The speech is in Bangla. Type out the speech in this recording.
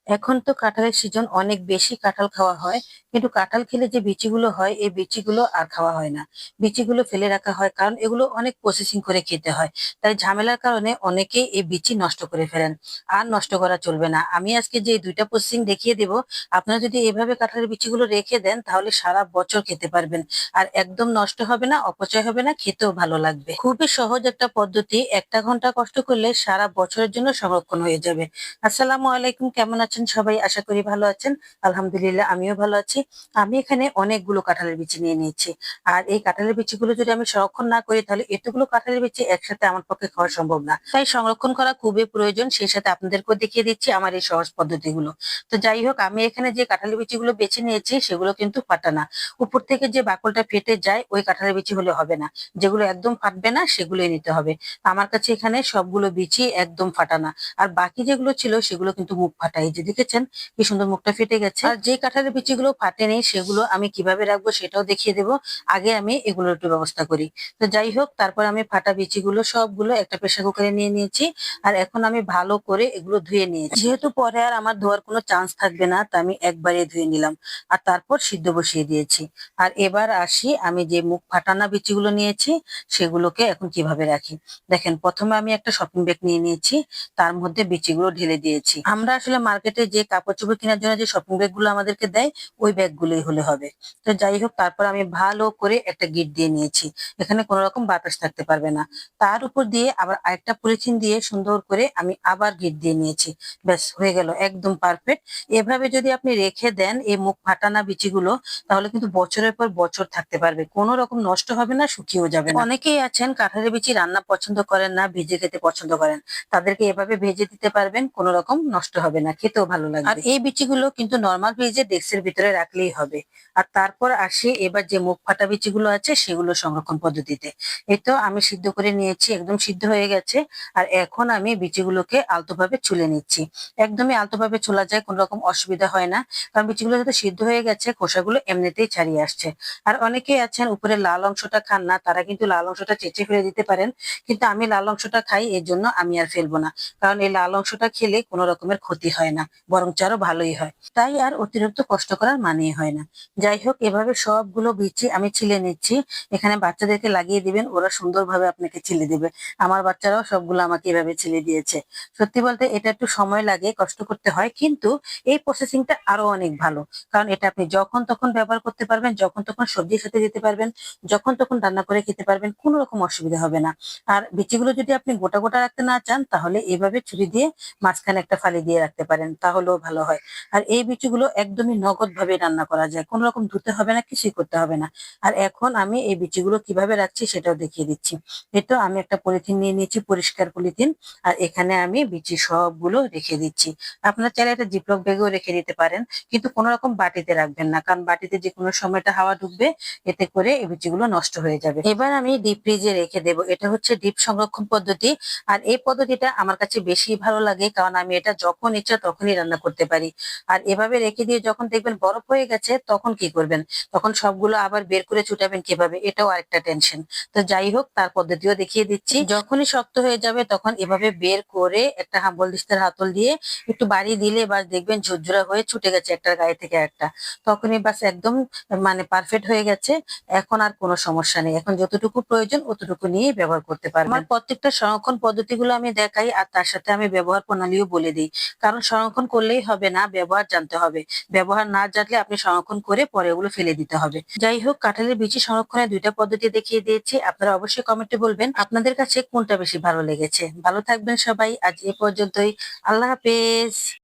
এখন তো কাঁঠালের সিজন, অনেক বেশি কাঁঠাল খাওয়া হয়। কিন্তু কাঁঠাল খেলে যে বিচিগুলো হয়, এই বিচিগুলো আর খাওয়া হয় না। বিচিগুলো ফেলে রাখা হয়, কারণ এগুলো অনেক প্রসেসিং করে খেতে হয়। তাই ঝামেলার কারণে অনেকেই এই বিচি নষ্ট করে ফেলেন। আর নষ্ট করা চলবে না। আমি আজকে যে দুইটা প্রসেসিং দেখিয়ে দেব, আপনারা যদি এভাবে কাঁঠালের বিচিগুলো রেখে দেন তাহলে সারা বছর খেতে পারবেন। আর একদম নষ্ট হবে না, অপচয় হবে না, খেতেও ভালো লাগবে। খুবই সহজ একটা পদ্ধতি, 1 ঘন্টা কষ্ট করলে সারা বছরের জন্য সংরক্ষণ হয়ে যাবে। আসসালামু আলাইকুম, কেমন আছেন সবাই? আশা করি ভালো আছেন। আলহামদুলিল্লাহ, আমিও ভালো আছি। আমি এখানে অনেকগুলো কাঁঠালের বিচি নিয়ে নিয়েছি। আর এই কাঁঠালের বিচিগুলো যদি আমি সংরক্ষণ না করি তাহলে এতগুলো কাঁঠালের বিচি একসাথে আমার পক্ষে খাওয়া সম্ভব না। তাই সংরক্ষণ করা খুবই প্রয়োজন। সেই সাথে আপনাদেরকেও দেখিয়ে দিচ্ছি আমার এই সহজ পদ্ধতিগুলো। তো যাই হোক, আমি এখানে যে কাঁঠালের বিচিগুলো বেছে নিয়েছি সেগুলো কিন্তু ফাটা না। উপর থেকে যে বাকলটা ফেটে যায় ওই কাঁঠালের বিচি হলে হবে না। যেগুলো একদম ফাটবে না সেগুলোই নিতে হবে। আমার কাছে এখানে সবগুলো বিচি একদম ফাটা না। আর বাকি যেগুলো ছিল সেগুলো কিন্তু মুখ ফাটা। এই যে দেখেছেন কি সুন্দর মুখটা ফেটে গেছে। আর যে কাঁঠালের বিচিগুলো ফাটেনি সেগুলো আমি কিভাবে রাখবো সেটাও দেখিয়ে দেবো। আগে আমি এগুলোর একটু ব্যবস্থা করি। তো যাই হোক, তারপর আমি ফাটা বিচিগুলো সবগুলো একটা প্রেসার কুকারে নিয়ে নিয়েছি। আর এখন আমি ভালো করে এগুলো ধুয়ে নিয়েছি। যেহেতু পরে আর আমার ধোয়ার কোনো চান্স থাকবে না, তা আমি একবারে ধুয়ে নিলাম। আর তারপর সিদ্ধ বসিয়ে দিয়েছি। আর এবার আসি, আমি যে মুখ ফাটানা বিচিগুলো নিয়েছি সেগুলোকে এখন কিভাবে রাখি। দেখেন, প্রথমে আমি একটা শপিং ব্যাগ নিয়ে নিয়েছি। তার মধ্যে বিচিগুলো ঢেলে দিয়েছি। আমরা আসলে মার্কেটে যে কাপড় চোপড় কেনার জন্য যে শপিং ব্যাগ গুলো আমাদেরকে দেয়, ওই ব্যাগ গুলোই হলে হবে। তো যাই হোক, তারপর আমি ভালো করে একটা গিঁট দিয়ে নিয়েছি। এখানে কোনো রকম বাতাস থাকতে পারবে না। তার উপর দিয়ে আবার আরেকটা পলিথিন দিয়ে সুন্দর করে আমি আবার গিঁট দিয়ে নিয়েছি। ব্যাস হয়ে গেল, একদম পারফেক্ট। এভাবে যদি আপনি রেখে দেন এই মুখ ফাটানা বিচিগুলো, তাহলে কিন্তু বছরের পর বছর থাকতে পারবে, কোনো রকম নষ্ট হবে না, শুকিয়েও যাবে না। অনেকেই আছেন কাঁঠালের বিচি রান্না পছন্দ করেন না, ভিজে খেতে পছন্দ করেন। তাদেরকে এভাবে ভেজে দিতে পারবেন, কোনো রকম নষ্ট হবে না, খেতেও ভালো লাগবে। আর এই বিচিগুলো কিন্তু নরমাল ফ্রিজে ডেস্কের ভিতরে রাখলেই হবে। আর তারপর আসি এবার যে মুখ ফাটা বিচিগুলো আছে সেগুলো সংরক্ষণ পদ্ধতিতে। এই তো আমি সিদ্ধ করে নিয়েছি, একদম সিদ্ধ হয়ে গেছে। আর এখন আমি বিচিগুলোকে আলতোভাবে ছুলে নিচ্ছি। একদমই আলতোভাবে ছোলা যায়, কোনো রকম অসুবিধা হয় না। কারণ বিচিগুলো যেহেতু সিদ্ধ হয়ে গেছে, খোসাগুলো এমনিতেই ছাড়িয়ে আসছে। আর অনেকেই আছেন উপরে লাল অংশটা খান না, তারা কিন্তু লাল অংশটা চেঁচে ফেলে দিতে পারেন। কিন্তু আমি লাল অংশটা খাই, এর জন্য আমি আর ফেলবো না। কারণ এই লাল অংশটা খেলে কোনো রকমের ক্ষতি হয় না, বরং আরো ভালোই হয়। তাই আর অতিরিক্ত কষ্ট করার মানেই হয় না। যাই হোক, এভাবে সবগুলো বিচি আমি ছিলে নিচ্ছি। এখানে বাচ্চাদেরকে লাগিয়ে দিবেন, ওরা সুন্দরভাবে আপনাকে ছিলে দিবে। আমার বাচ্চারাও সবগুলো আমাকে এভাবে ছিলে দিয়েছে। সত্যি বলতে এটা একটু সময় লাগে, কষ্ট করতে হয়, কিন্তু এই প্রসেসিংটা আরো অনেক ভালো। কারণ এটা আপনি যখন তখন ব্যবহার করতে পারবেন, যখন তখন সবজির সাথে দিতে পারবেন, যখন তখন রান্না করে খেতে পারবেন, কোনো রকম অসুবিধা হবে না। আর বিচিগুলো যদি আপনি গোটা গোটা রাখতে না চান তাহলে এভাবে ছুরি দিয়ে মাঝখানে একটা ফালি দিয়ে রাখতে পারেন, তাহলেও ভালো হয়। আর এই বিচিগুলো একদমই নগদ ভাবে রান্না করা যায়, কোনো রকম ধুতে হবে না, কিছুই করতে হবে না। আর এখন আমি এই বিচিগুলো কিভাবে রাখছি সেটাও দেখিয়ে দিচ্ছি। এই তো আমি একটা পলিথিন নিয়ে নিয়েছি, পরিষ্কার পলিথিন। আর এখানে আমি বিচি সবগুলো রেখে দিচ্ছি। আপনারা চাইলে একটা জিপলক ব্যাগেও রেখে দিতে পারেন, কিন্তু কোনো রকম বাটিতে রাখবেন না, কারণ বাটিতে যে কোনো সময়টা হাওয়া ঢুকবে, এতে করে এই বিচিগুলো নষ্ট হয়ে যাবে। এবার আমি ডিপ ফ্রিজে রেখে দেবো। এটা হচ্ছে ডিপ সংরক্ষণ পদ্ধতি। আর এই পদ্ধতিটা আমার কাছে বেশি ভালো লাগে, কারণ আমি এটা যখন ইচ্ছা তখনই রান্না করতে পারি। আর এভাবে রেখে দিয়ে যখন দেখবেন বরফ হয়ে গেছে তখন কি করবেন? তখন সবগুলো আবার বের করে ছুটাবেন কিভাবে, এটাও আরেকটা টেনশন। তো যাই হোক, তার পদ্ধতিও দেখিয়ে দিচ্ছি। যখনই শক্ত হয়ে যাবে তখন এভাবে বের করে একটা বলদিস্তার হাতল দিয়ে একটু বাড়ি দিলে বাস দেখবেন ঝুরঝুরা হয়ে ছুটে গেছে একটার গায়ে থেকে একটা। তখনই বাস একদম মানে পারফেক্ট হয়ে গেছে। এখন আর কোনো সমস্যা নেই, এখন যতটুকু প্রয়োজন অতটুকু নিয়েই ব্যবহার করতে পারবেন। আমার প্রত্যেকটা সংরক্ষণ পদ্ধতিগুলো আমি দেখাই, আর তার সাথে আমি ব্যবহার প্রণালীও বলে দিই। কারণ সংরক্ষণ করলেই হবে না, ব্যবহার জানতে হবে। ব্যবহার না জানলে আপনি সংরক্ষণ করে পরে ওগুলো ফেলে দিতে হবে। যাই হোক, কাঁঠালের বিচি সংরক্ষণের দুইটা পদ্ধতি দেখিয়ে দিয়েছি। আপনারা অবশ্যই কমেন্টে বলবেন আপনাদের কাছে কোনটা বেশি ভালো লেগেছে। ভালো থাকবেন সবাই, আজ এ পর্যন্তই। আল্লাহ হাফেজ।